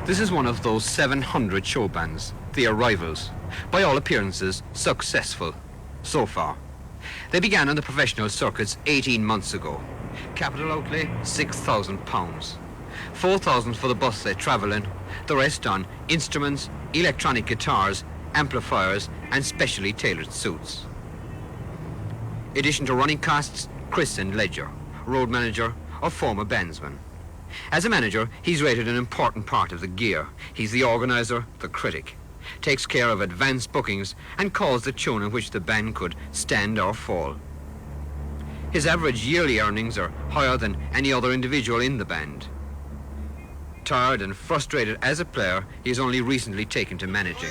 This is one of those 700 show bands, the Arrivals. By all appearances, successful. So far. They began on the professional circuits 18 months ago. Capital outlay, £6,000. £4,000 for the bus they travel in, the rest on instruments, electronic guitars, amplifiers and specially tailored suits. Addition to running costs, Chris and Ledger, road manager or former bandsman. As a manager, he's rated an important part of the gear. He's the organizer, the critic, takes care of advance bookings and calls the tune in which the band could stand or fall. His average yearly earnings are higher than any other individual in the band. Tired and frustrated as a player, he has only recently taken to managing.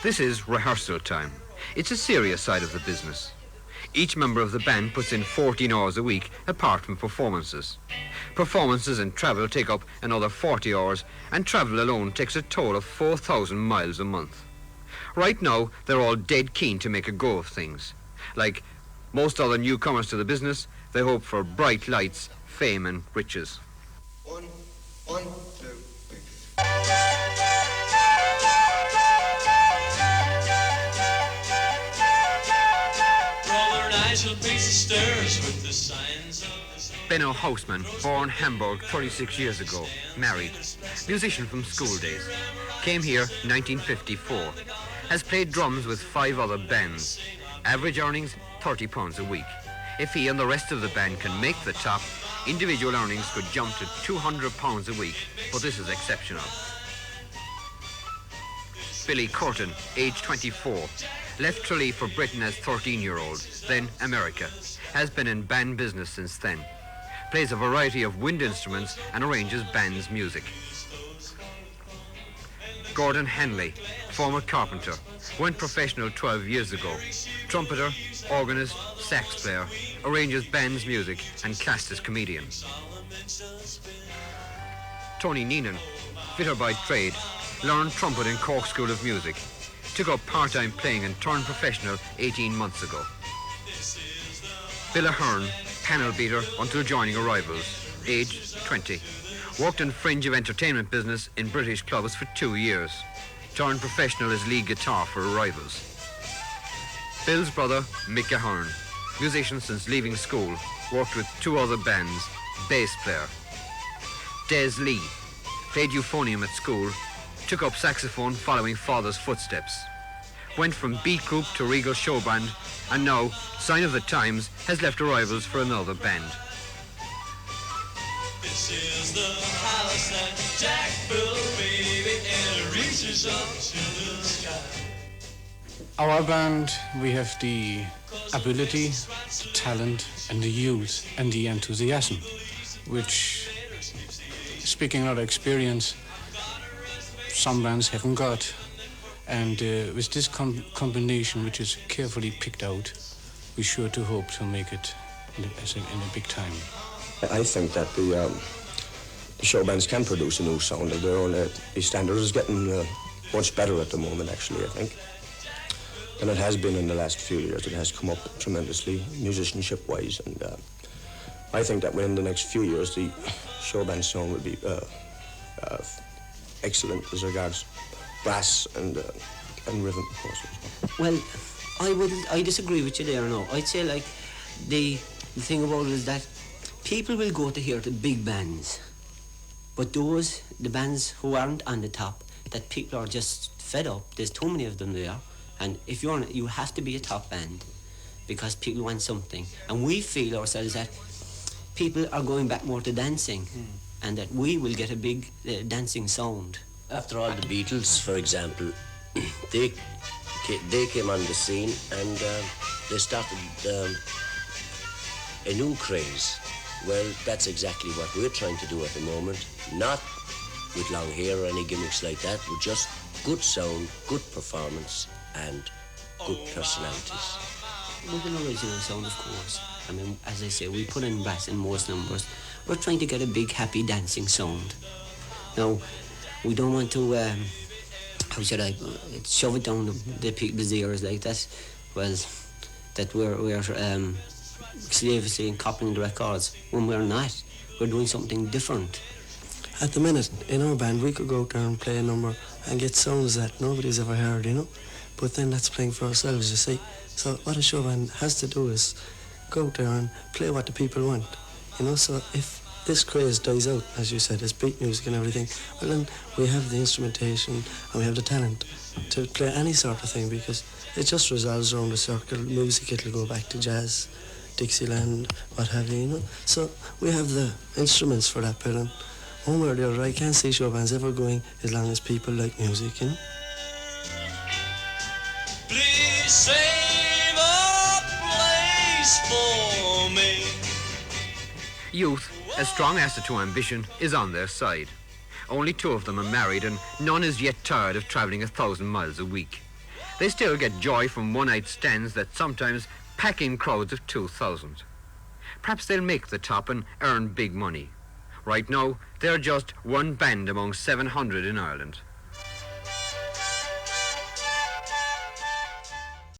This is rehearsal time. It's a serious side of the business. Each member of the band puts in 14 hours a week apart from performances. Performances and travel take up another 40 hours, and travel alone takes a toll of 4,000 miles a month. Right now, they're all dead keen to make a go of things. Like most other newcomers to the business, they hope for bright lights, fame and riches. One, two, three. Beno Haussmann, born Hamburg 36 years ago, married, musician from school days, came here 1954, has played drums with 5 other bands, average earnings £30 a week. If he and the rest of the band can make the top, individual earnings could jump to £200 a week, but this is exceptional. Billy Curtin, age 24, left Tralee for Britain as 13-year-old, then America, has been in band business since then, plays a variety of wind instruments and arranges band's music. Gordon Hanley, former carpenter, went professional 12 years ago, trumpeter, organist, sax player, arranges band's music and classed as comedian. Tony Neenan, fitter by trade, learned trumpet in Cork School of Music, took up part-time playing and turned professional 18 months ago. Mick Ahern, panel beater until joining Arrivals, age 20, worked in fringe of entertainment business in British clubs for 2 years, turned professional as lead guitar for Arrivals. Bill's brother, Mick Ahern, musician since leaving school, worked with 2 other bands, bass player. Des Lee, played euphonium at school, took up saxophone following father's footsteps, went from beat group to Regal Showband, and now, sign of the times, has left Arrivals for another band. This is the house that Jack built, baby, and it reaches up to the sky. Our band, we have the ability, the talent, and the youth, and the enthusiasm, which, speaking out of experience, some bands haven't got. And with this combination, which is carefully picked out, we're sure to hope to make it in a big time. I think that the show bands can produce a new sound of their own. The standard is getting much better at the moment, actually, I think, than it has been in the last few years. It has come up tremendously, musicianship-wise, and I think that within the next few years, the show band sound will be excellent as regards brass and rhythm, of course. Well, I disagree with you there, no. I'd say, like, the thing about it is that people will go to hear the big bands, but the bands who aren't on the top, that people are just fed up. There's too many of them there, and if you have to be a top band because people want something. And we feel ourselves that people are going back more to dancing, and that we will get a big dancing sound. After all, the Beatles, for example, they came on the scene and they started a new craze. Well, that's exactly what we're trying to do at the moment. Not with long hair or any gimmicks like that, with just good sound, good performance, and good personalities. With an original sound, of course. I mean, as I say, we put in brass in most numbers. We're trying to get a big, happy, dancing sound. Now, we don't want to, how should I, shove it down the people's ears like that. Well, that we're slavishly and copying the records when we're not. We're doing something different. At the minute, in our band, we could go out there and play a number and get sounds that nobody's ever heard, you know? But then that's playing for ourselves, you see. So what a show band has to do is go out there and play what the people want, you know? So if this craze dies out, as you said, it's beat music and everything, well then we have the instrumentation and we have the talent to play any sort of thing, because it just resolves around the circle. Music, it'll go back to jazz, Dixieland, what have you, you know? So we have the instruments for that, but one way or the other, I can't see show bands ever going as long as people like music, you know? Please save a place for me. Youth, a strong asset to ambition, is on their side. Only 2 of them are married and none is yet tired of travelling 1,000 miles a week. They still get joy from one-night stands that sometimes pack in crowds of 2,000. Perhaps they'll make the top and earn big money. Right now, they're just one band among 700 in Ireland.